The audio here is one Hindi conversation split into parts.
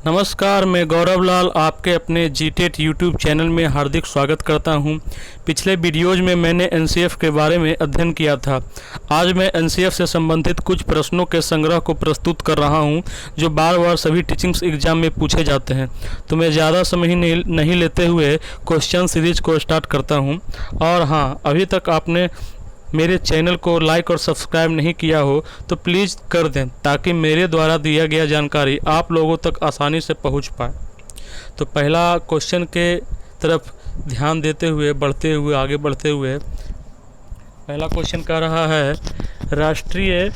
नमस्कार, मैं गौरव लाल आपके अपने जीटेट यूट्यूब चैनल में हार्दिक स्वागत करता हूं। पिछले वीडियोज़ में मैंने एनसीएफ के बारे में अध्ययन किया था। आज मैं एनसीएफ से संबंधित कुछ प्रश्नों के संग्रह को प्रस्तुत कर रहा हूं, जो बार बार सभी टीचिंग्स एग्जाम में पूछे जाते हैं। तो मैं ज़्यादा समय नहीं लेते हुए क्वेश्चन सीरीज को स्टार्ट करता हूँ। और हाँ, अभी तक आपने मेरे चैनल को लाइक और सब्सक्राइब नहीं किया हो तो प्लीज़ कर दें, ताकि मेरे द्वारा दिया गया जानकारी आप लोगों तक आसानी से पहुंच पाए। तो पहला क्वेश्चन के तरफ ध्यान देते हुए आगे बढ़ते हुए पहला क्वेश्चन कह रहा है, राष्ट्रीय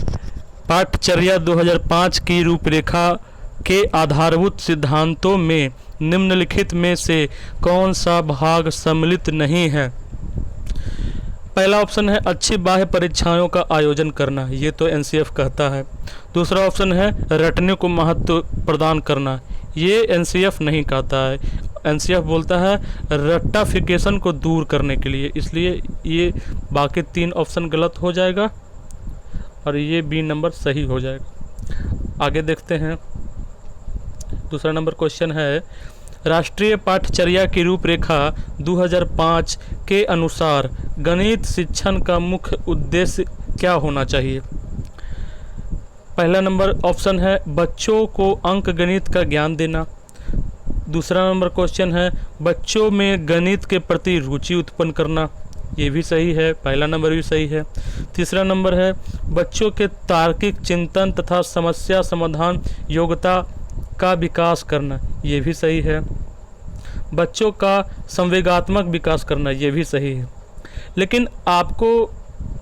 पाठचर्या 2005 की रूपरेखा के आधारभूत सिद्धांतों में निम्नलिखित में से कौन सा भाग सम्मिलित नहीं है। पहला ऑप्शन है अच्छी बाह्य परीक्षाओं का आयोजन करना, ये तो एनसीएफ कहता है। दूसरा ऑप्शन है रटने को महत्व प्रदान करना, ये एनसीएफ नहीं कहता है। एनसीएफ बोलता है रट्टाफिकेशन को दूर करने के लिए, इसलिए ये बाकी तीन ऑप्शन गलत हो जाएगा और ये बी नंबर सही हो जाएगा। आगे देखते हैं। दूसरा नंबर क्वेश्चन है, राष्ट्रीय पाठचर्या की रूपरेखा 2005 के अनुसार गणित शिक्षण का मुख्य उद्देश्य क्या होना चाहिए। पहला नंबर ऑप्शन है बच्चों को अंक गणित का ज्ञान देना। दूसरा नंबर क्वेश्चन है बच्चों में गणित के प्रति रुचि उत्पन्न करना, ये भी सही है, पहला नंबर भी सही है। तीसरा नंबर है बच्चों के तार्किक चिंतन तथा समस्या समाधान योग्यता का विकास करना, ये भी सही है। बच्चों का संवेगात्मक विकास करना, ये भी सही है। लेकिन आपको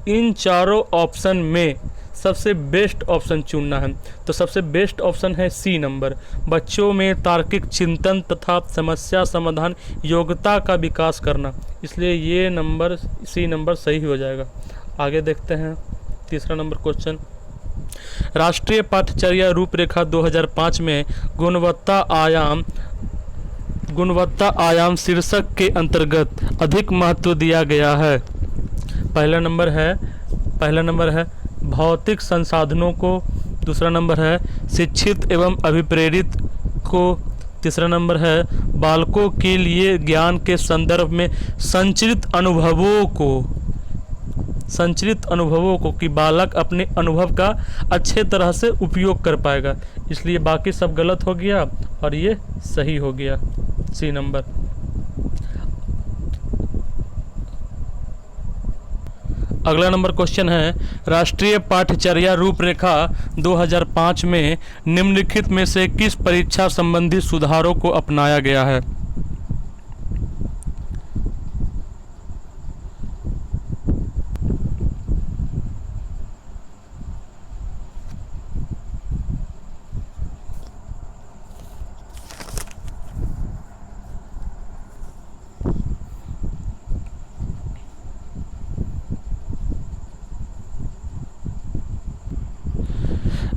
इन चारों ऑप्शन में सबसे बेस्ट ऑप्शन चुनना है, तो सबसे बेस्ट ऑप्शन है सी नंबर, बच्चों में तार्किक चिंतन तथा समस्या समाधान योग्यता का विकास करना, इसलिए ये नंबर सी नंबर सही हो जाएगा। आगे देखते हैं। तीसरा नंबर क्वेश्चन, राष्ट्रीय पाठचर्या रूपरेखा 2005 में गुणवत्ता आयाम शीर्षक के अंतर्गत अधिक महत्व दिया गया है। पहला नंबर है भौतिक संसाधनों को। दूसरा नंबर है शिक्षित एवं अभिप्रेरित को। तीसरा नंबर है बालकों के लिए ज्ञान के संदर्भ में संचरित अनुभवों को कि बालक अपने अनुभव का अच्छे तरह से उपयोग कर पाएगा, इसलिए बाकी सब गलत हो गया और ये सही हो गया, सी नंबर। अगला नंबर क्वेश्चन है, राष्ट्रीय पाठचर्या रूपरेखा 2005 में निम्नलिखित में से किस परीक्षा संबंधी सुधारों को अपनाया गया है।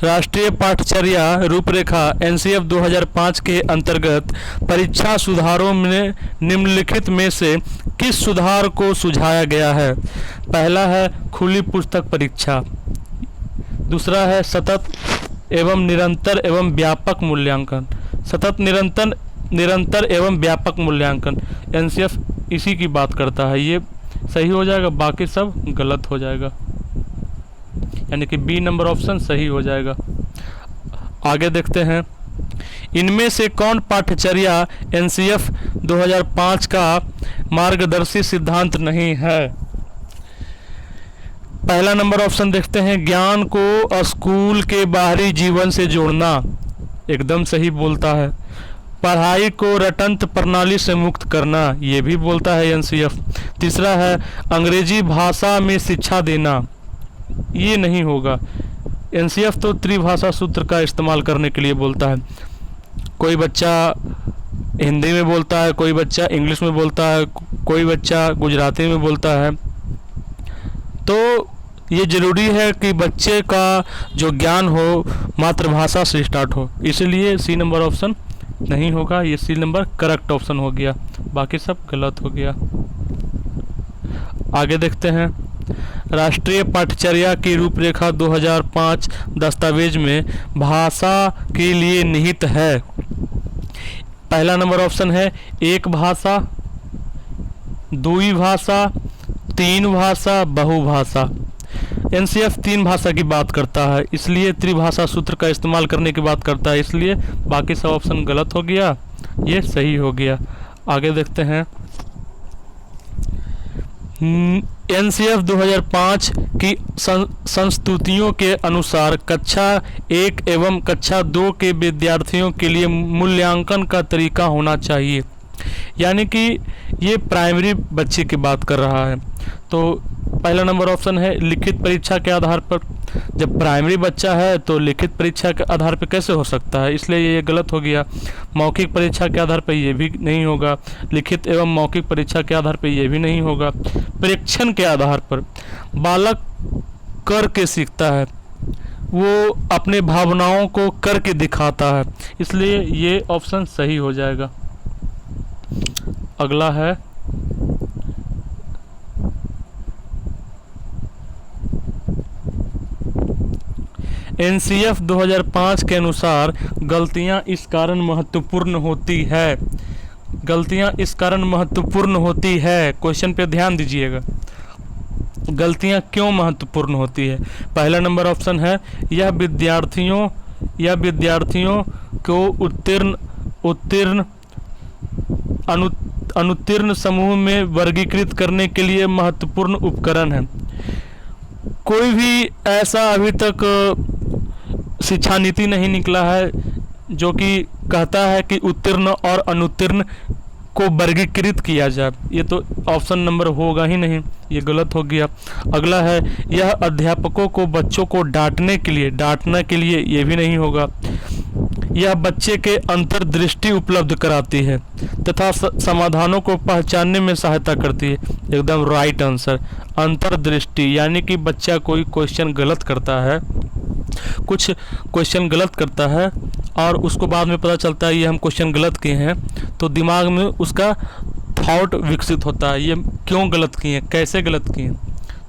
राष्ट्रीय पाठचर्या रूपरेखा एनसीएफ 2005 के अंतर्गत परीक्षा सुधारों में निम्नलिखित में से किस सुधार को सुझाया गया है। पहला है खुली पुस्तक परीक्षा। दूसरा है सतत एवं निरंतर एवं व्यापक मूल्यांकन। निरंतर एवं व्यापक मूल्यांकन, एनसीएफ इसी की बात करता है, ये सही हो जाएगा, बाकी सब गलत हो जाएगा, यानी कि बी नंबर ऑप्शन सही हो जाएगा। आगे देखते हैं। इनमें से कौन पाठचर्या एनसीएफ 2005 का मार्गदर्शी सिद्धांत नहीं है। पहला नंबर ऑप्शन देखते हैं, ज्ञान को स्कूल के बाहरी जीवन से जोड़ना, एकदम सही बोलता है। पढ़ाई को रटंत प्रणाली से मुक्त करना, ये भी बोलता है एनसीएफ। तीसरा है अंग्रेजी भाषा में शिक्षा देना, ये नहीं होगा। एनसीएफ तो त्रिभाषा सूत्र का इस्तेमाल करने के लिए बोलता है। कोई बच्चा हिंदी में बोलता है, कोई बच्चा इंग्लिश में बोलता है, कोई बच्चा गुजराती में बोलता है, तो ये ज़रूरी है कि बच्चे का जो ज्ञान हो मातृभाषा से स्टार्ट हो, इसलिए सी नंबर ऑप्शन नहीं होगा, ये सी नंबर करेक्ट ऑप्शन हो गया, बाकी सब गलत हो गया। आगे देखते हैं। राष्ट्रीय पाठचर्या की रूपरेखा 2005 दस्तावेज में भाषा के लिए निहित है। पहला नंबर ऑप्शन है एक भाषा, दुई भाषा, तीन भाषा, बहुभाषा। एनसीएफ तीन भाषा की बात करता है, इसलिए त्रिभाषा सूत्र का इस्तेमाल करने की बात करता है, इसलिए बाकी सब ऑप्शन गलत हो गया, ये सही हो गया। आगे देखते हैं। एनसीएफ 2005 की संस्तुतियों के अनुसार कक्षा 1 एवं कक्षा 2 के विद्यार्थियों के लिए मूल्यांकन का तरीका होना चाहिए। यानी कि ये प्राइमरी बच्चे की बात कर रहा है। तो पहला नंबर ऑप्शन है लिखित परीक्षा के आधार पर। जब प्राइमरी बच्चा है तो लिखित परीक्षा के आधार पर कैसे हो सकता है, इसलिए ये गलत हो गया। मौखिक परीक्षा के आधार पर ये भी नहीं होगा, लिखित एवं मौखिक परीक्षा के आधार पर ये भी नहीं होगा। परीक्षण के आधार पर बालक करके सीखता है, वो अपने भावनाओं को करके दिखाता है, इसलिए ये ऑप्शन सही हो जाएगा। अगला है एनसीएफ 2005 के अनुसार गलतियां इस कारण महत्वपूर्ण होती है। गलतियां इस कारण महत्वपूर्ण होती है, क्वेश्चन पे ध्यान दीजिएगा। गलतियां क्यों महत्वपूर्ण होती है? पहला नंबर ऑप्शन है यह विद्यार्थियों को अनुत्तीर्ण समूह में वर्गीकृत करने के लिए महत्वपूर्ण उपकरण है। कोई भी ऐसा अभी तक शिक्षा नीति नहीं निकला है जो कि कहता है कि उत्तीर्ण और अनुत्तीर्ण को वर्गीकृत किया जाए, ये तो ऑप्शन नंबर होगा ही नहीं, ये गलत हो गया। अगला है यह अध्यापकों को बच्चों को डांटने के लिए ये भी नहीं होगा। यह बच्चे के अंतर्दृष्टि उपलब्ध कराती है तथा समाधानों को पहचानने में सहायता करती है। एकदम राइट आंसर, अंतर्दृष्टि, यानी कि बच्चा कोई क्वेश्चन गलत करता है, कुछ क्वेश्चन गलत करता है और उसको बाद में पता चलता है ये हम क्वेश्चन गलत किए हैं, तो दिमाग में उसका थॉट विकसित होता है, ये क्यों गलत किए, कैसे गलत किए,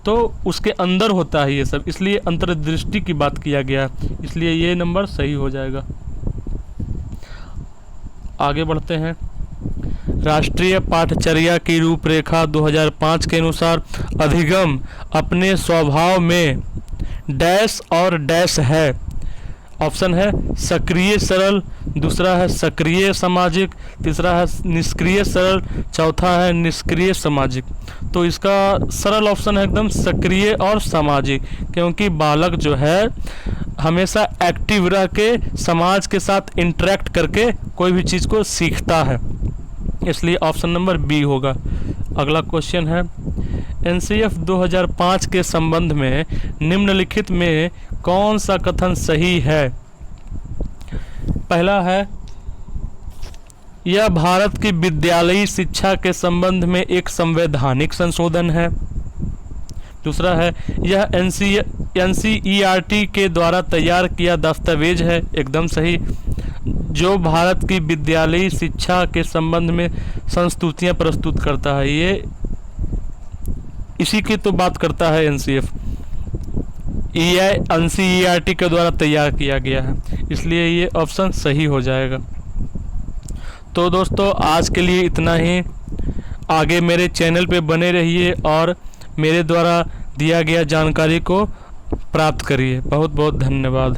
तो उसके अंदर होता है ये सब, इसलिए अंतर्दृष्टि की बात किया गया, इसलिए ये नंबर सही हो जाएगा। आगे बढ़ते हैं। राष्ट्रीय पाठचर्या की रूपरेखा 2005 के अनुसार अधिगम अपने स्वभाव में डैश और डैश है। ऑप्शन है सक्रिय सरल, दूसरा है सक्रिय सामाजिक, तीसरा है निष्क्रिय सरल, चौथा है निष्क्रिय सामाजिक। तो इसका सरल ऑप्शन है एकदम सक्रिय और सामाजिक, क्योंकि बालक जो है हमेशा एक्टिव रह के समाज के साथ इंटरेक्ट करके कोई भी चीज़ को सीखता है, इसलिए ऑप्शन नंबर बी होगा। अगला क्वेश्चन है एनसीएफ 2005 के संबंध में निम्नलिखित में कौन सा कथन सही है? पहला है यह भारत की विद्यालयी शिक्षा के संबंध में एक संवैधानिक संशोधन है। दूसरा है यह एनसीईआरटी के द्वारा तैयार किया दस्तावेज है, एकदम सही, जो भारत की विद्यालयी शिक्षा के संबंध में संस्तुतियां प्रस्तुत करता है, ये इसी की तो बात करता है एनसीएफ। एनसीईआरटी के द्वारा तैयार किया गया है, इसलिए ये ऑप्शन सही हो जाएगा। तो दोस्तों आज के लिए इतना ही, आगे मेरे चैनल पे बने रहिए और मेरे द्वारा दिया गया जानकारी को प्राप्त करिए। बहुत बहुत धन्यवाद।